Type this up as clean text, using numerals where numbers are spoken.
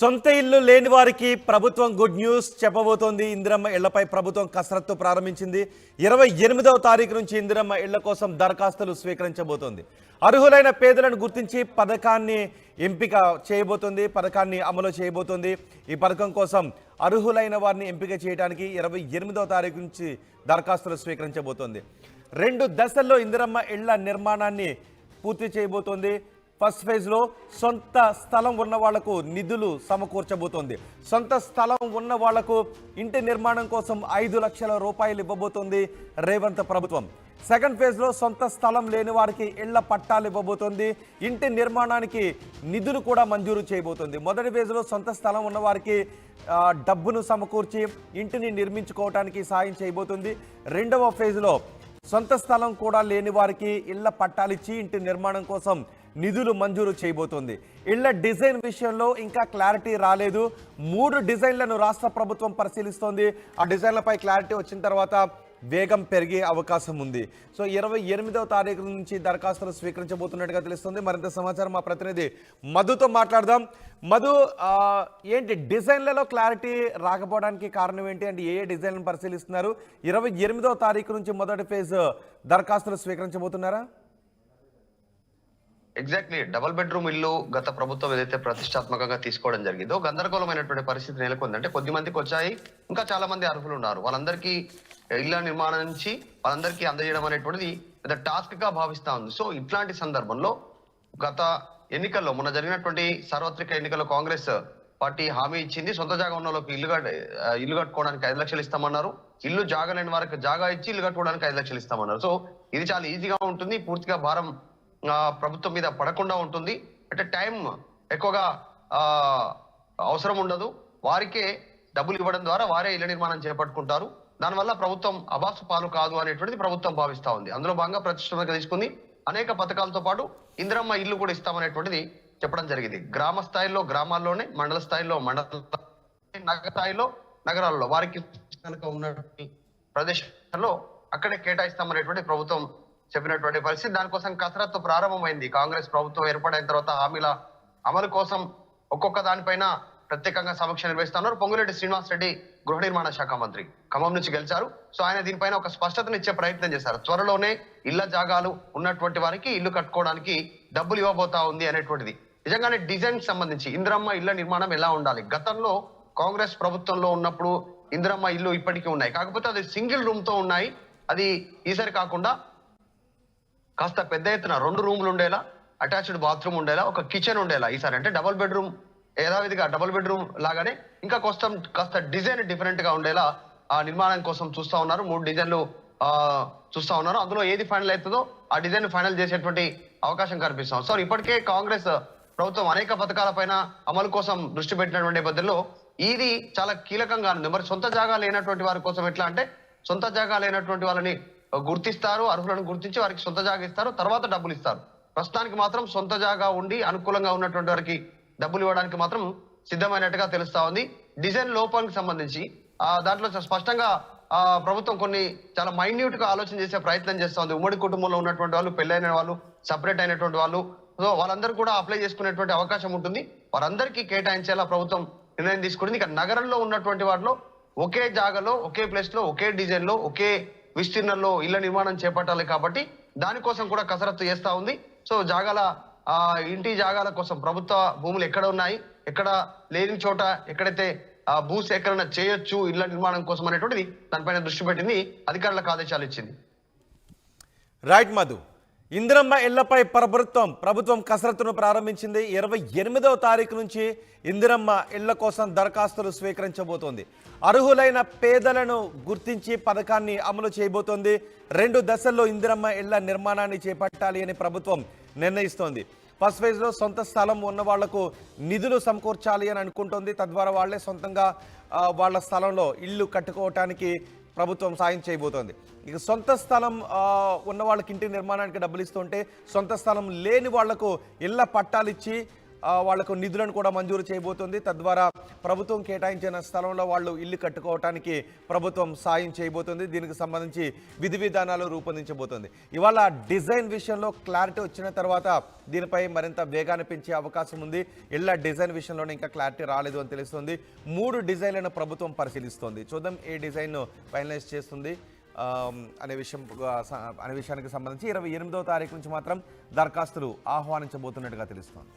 సొంత ఇల్లు లేని వారికి ప్రభుత్వం గుడ్ న్యూస్ చెప్పబోతోంది. ఇందిరమ్మ ఇళ్లపై ప్రభుత్వం కసరత్తు ప్రారంభించింది. 28వ తారీఖు నుంచి ఇందిరమ్మ ఇళ్ల కోసం దరఖాస్తులు స్వీకరించబోతోంది. అర్హులైన పేదలను గుర్తించి పథకాన్ని ఎంపిక చేయబోతోంది, పథకాన్ని అమలు చేయబోతోంది. ఈ పథకం కోసం అర్హులైన వారిని ఎంపిక చేయడానికి 28వ తారీఖు నుంచి దరఖాస్తులు స్వీకరించబోతోంది. 2 దశల్లో ఇందిరమ్మ ఇళ్ల నిర్మాణాన్ని పూర్తి చేయబోతోంది. ఫస్ట్ ఫేజ్లో సొంత స్థలం ఉన్న వాళ్లకు నిధులు సమకూర్చబోతోంది. సొంత స్థలం ఉన్న వాళ్లకు ఇంటి నిర్మాణం కోసం 5 లక్షల రూపాయలు ఇవ్వబోతోంది రేవంత్ ప్రభుత్వం. సెకండ్ ఫేజ్లో సొంత స్థలం లేని వారికి ఇళ్ల పట్టాలు ఇవ్వబోతోంది. ఇంటి నిర్మాణానికి నిధులు కూడా మంజూరు చేయబోతోంది. మొదటి ఫేజ్లో సొంత స్థలం ఉన్న వారికి డబ్బును సమకూర్చి ఇంటిని నిర్మించుకోవడానికి సాయం చేయబోతుంది. రెండవ ఫేజ్లో సొంత స్థలం కూడా లేని వారికి ఇళ్ల పట్టాలిచ్చి ఇంటి నిర్మాణం కోసం నిధులు మంజూరు చేయబోతోంది. ఇళ్ల డిజైన్ విషయంలో ఇంకా క్లారిటీ రాలేదు. 3 డిజైన్లను రాష్ట్ర ప్రభుత్వం పరిశీలిస్తోంది. ఆ డిజైన్లపై క్లారిటీ వచ్చిన తర్వాత వేగం పెరిగే అవకాశం ఉంది. సో 28వ తారీఖు నుంచి దరఖాస్తులు స్వీకరించబోతున్నట్టుగా తెలుస్తుంది. మరింత సమాచారం మా ప్రతినిధి మధుతో మాట్లాడదాం. మధు, ఏంటి డిజైన్లలో క్లారిటీ రాకపోవడానికి కారణం ఏంటి? అంటే ఏ డిజైన్లను పరిశీలిస్తున్నారు? 28వ తారీఖు నుంచి మొదటి ఫేజ్ దరఖాస్తులు స్వీకరించబోతున్నారా? ఎగ్జాక్ట్లీ, డబుల్ బెడ్రూమ్ ఇల్లు గత ప్రభుత్వం ఏదైతే ప్రతిష్టాత్మకంగా తీసుకోవడం జరిగిందో గందరగోళమైనటువంటి పరిస్థితి నెలకొందంటే కొద్ది మందికి వచ్చాయి, ఇంకా చాలా మంది అర్హులు ఉన్నారు. వాళ్ళందరికీ ఇళ్ల నిర్మాణం నుంచి వాళ్ళందరికీ అందజేయడం అనేటువంటిది పెద్ద టాస్క్ గా భావిస్తా ఉంది. సో ఇట్లాంటి సందర్భంలో గత ఎన్నికల్లో మొన్న జరిగినటువంటి సార్వత్రిక ఎన్నికల్లో కాంగ్రెస్ పార్టీ హామీ ఇచ్చింది. సొంత జాగా ఉన్న వాళ్ళకి ఇల్లు కట్టుకోవడానికి 5 లక్షలు ఇస్తామన్నారు. ఇల్లు జాగా లేని వారికి జాగా ఇచ్చి ఇల్లు కట్టుకోవడానికి 5 లక్షలు ఇస్తామన్నారు. సో ఇది చాలా ఈజీగా ఉంటుంది, పూర్తిగా భారం ప్రభుత్వం మీద పడకుండా ఉంటుంది. అంటే టైం ఎక్కువగా అవసరం ఉండదు. వారికే డబ్బులు ఇవ్వడం ద్వారా వారే ఇళ్ల నిర్మాణం చేపట్టుకుంటారు. దానివల్ల ప్రభుత్వం అబాసు పాలు కాదు అనేటువంటిది ప్రభుత్వం భావిస్తా ఉంది. అందులో భాగంగా ప్రతిష్టాత్మకంగా తీసుకుంది. అనేక పథకాలతో పాటు ఇందిరమ్మ ఇల్లు కూడా ఇస్తామనేటువంటిది చెప్పడం జరిగింది. గ్రామ స్థాయిలో గ్రామాల్లోనే, మండల స్థాయిలో మండల, నగర స్థాయిలో నగరాల్లో వారికి ఉన్నటువంటి ప్రదేశాల్లో అక్కడే కేటాయిస్తామనేటువంటి ప్రభుత్వం చెప్పినటువంటి పరిస్థితి. దానికోసం కసరత్తు ప్రారంభమైంది. కాంగ్రెస్ ప్రభుత్వం ఏర్పడిన తర్వాత హామీల అమలు కోసం ఒక్కొక్క దానిపైన ప్రత్యేకంగా సమీక్ష నిర్వహిస్తున్నారు. పొంగులేటి శ్రీనివాస్ రెడ్డి గృహ నిర్మాణ శాఖ మంత్రి ఖమ్మం నుంచి గెలిచారు. సో ఆయన దీనిపైన ఒక స్పష్టతను ఇచ్చే ప్రయత్నం చేశారు. త్వరలోనే ఇళ్ల జాగాలు ఉన్నటువంటి వారికి ఇల్లు కట్టుకోవడానికి డబ్బులు ఇవ్వబోతా ఉంది అనేటువంటిది. నిజంగానే డిజైన్ సంబంధించి ఇందిరమ్మ ఇళ్ల నిర్మాణం ఎలా ఉండాలి? గతంలో కాంగ్రెస్ ప్రభుత్వంలో ఉన్నప్పుడు ఇందిరమ్మ ఇల్లు ఇప్పటికీ ఉన్నాయి, కాకపోతే అది సింగిల్ రూమ్ తో ఉన్నాయి. అది ఈసారి కాకుండా కాస్త పెద్ద ఎత్తున 2 రూములు ఉండేలా, అటాచ్డ్ బాత్రూమ్ ఉండేలా, ఒక కిచెన్ ఉండేలా ఈసారి అంటే డబుల్ బెడ్రూమ్, యథావిధిగా డబుల్ బెడ్రూమ్ లాగానే ఇంకా కాస్త డిజైన్ డిఫరెంట్ గా ఉండేలా ఆ నిర్మాణం కోసం చూస్తా ఉన్నారు. 3 డిజైన్లు చూస్తా ఉన్నారు. అందులో ఏది ఫైనల్ అవుతుందో ఆ డిజైన్ ఫైనల్ చేసేటువంటి అవకాశం కనిపిస్తాం. సో ఇప్పటికే కాంగ్రెస్ ప్రభుత్వం అనేక పథకాల పైన అమలు కోసం దృష్టి పెట్టినటువంటి నేపథ్యంలో ఇది చాలా కీలకంగా ఉంది. మరి సొంత జాగా లేనటువంటి వారి కోసం ఎట్లా అంటే, సొంత జాగా లేనటువంటి వాళ్ళని గుర్తిస్తారు, అర్హులను గుర్తించి వారికి సొంత జాగా ఇస్తారు, తర్వాత డబ్బులు ఇస్తారు. ప్రస్తుతానికి మాత్రం సొంత జాగా ఉండి అనుకూలంగా ఉన్నటువంటి వారికి డబ్బులు ఇవ్వడానికి మాత్రం సిద్ధమైనట్టుగా తెలుస్తా ఉంది. డిజైన్ లోపానికి సంబంధించి దాంట్లో స్పష్టంగా ప్రభుత్వం కొన్ని చాలా మైన్యూట్ గా ఆలోచన చేసే ప్రయత్నం చేస్తా ఉంది. ఉమ్మడి కుటుంబంలో ఉన్నటువంటి వాళ్ళు, పెళ్ళైన వాళ్ళు, సపరేట్ అయినటువంటి వాళ్ళు, సో వాళ్ళందరూ కూడా అప్లై చేసుకునేటువంటి అవకాశం ఉంటుంది. వారందరికీ కేటాయించేలా ప్రభుత్వం నిర్ణయం తీసుకుంటుంది. ఇక నగరంలో ఉన్నటువంటి వాటిలో ఒకే జాగాలో, ఒకే ప్లేస్ లో, ఒకే డిజైన్ లో, ఒకే విస్తీర్ణంలో ఇళ్ల నిర్మాణం చేపట్టాలి కాబట్టి దానికోసం కూడా కసరత్తు చేస్తా ఉంది. సో ఇంటి జాగాల కోసం ప్రభుత్వ భూములు ఎక్కడ ఉన్నాయి, ఎక్కడ లేని చోట ఎక్కడైతే భూ సేకరణ చేయొచ్చు ఇళ్ల నిర్మాణం కోసం అనేటువంటిది దానిపైన దృష్టి పెట్టింది, అధికారులకు ఆదేశాలు ఇచ్చింది. రైట్ మధు, ఇందిరమ్మ ఇళ్లపై ప్రభుత్వం కసరత్తును ప్రారంభించింది. 28వ తారీఖు నుంచి ఇందిరమ్మ ఇళ్ల కోసం దరఖాస్తులు స్వీకరించబోతోంది. అర్హులైన పేదలను గుర్తించి పథకాన్ని అమలు చేయబోతోంది. 2 దశల్లో ఇందిరమ్మ ఇళ్ల నిర్మాణాన్ని చేపట్టాలి అని ప్రభుత్వం నిర్ణయిస్తోంది. ఫస్ట్ ఫేజ్లో సొంత స్థలం ఉన్న వాళ్లకు నిధులు సమకూర్చాలి అని అనుకుంటోంది. తద్వారా వాళ్లే సొంతంగా వాళ్ళ స్థలంలో ఇల్లు కట్టుకోవటానికి ప్రభుత్వం సాయం చేయబోతోంది. ఇక సొంత స్థలం ఉన్న వాళ్ళకి ఇంటి నిర్మాణానికి డబ్బులు ఇస్తుంటే, సొంత స్థలం లేని వాళ్లకు ఇళ్ల పట్టాలిచ్చి వాళ్లకు నిధులను కూడా మంజూరు చేయబోతోంది. తద్వారా ప్రభుత్వం కేటాయించిన స్థలంలో వాళ్ళు ఇల్లు కట్టుకోవటానికి ప్రభుత్వం సాయం చేయబోతోంది. దీనికి సంబంధించి విధి విధానాలు రూపొందించబోతోంది. ఇవాళ డిజైన్ విషయంలో క్లారిటీ వచ్చిన తర్వాత దీనిపై మరింత వేగాన్ని పెంచే అవకాశం ఉంది. ఇళ్ల డిజైన్ విషయంలోనే ఇంకా క్లారిటీ రాలేదు అని తెలుస్తుంది. 3 డిజైన్లను ప్రభుత్వం పరిశీలిస్తోంది. చూద్దాం ఏ డిజైన్ను ఫైనలైజ్ చేస్తుంది అనే విషయానికి సంబంధించి 28వ తారీఖు నుంచి మాత్రం దరఖాస్తులు ఆహ్వానించబోతున్నట్టుగా తెలుస్తోంది.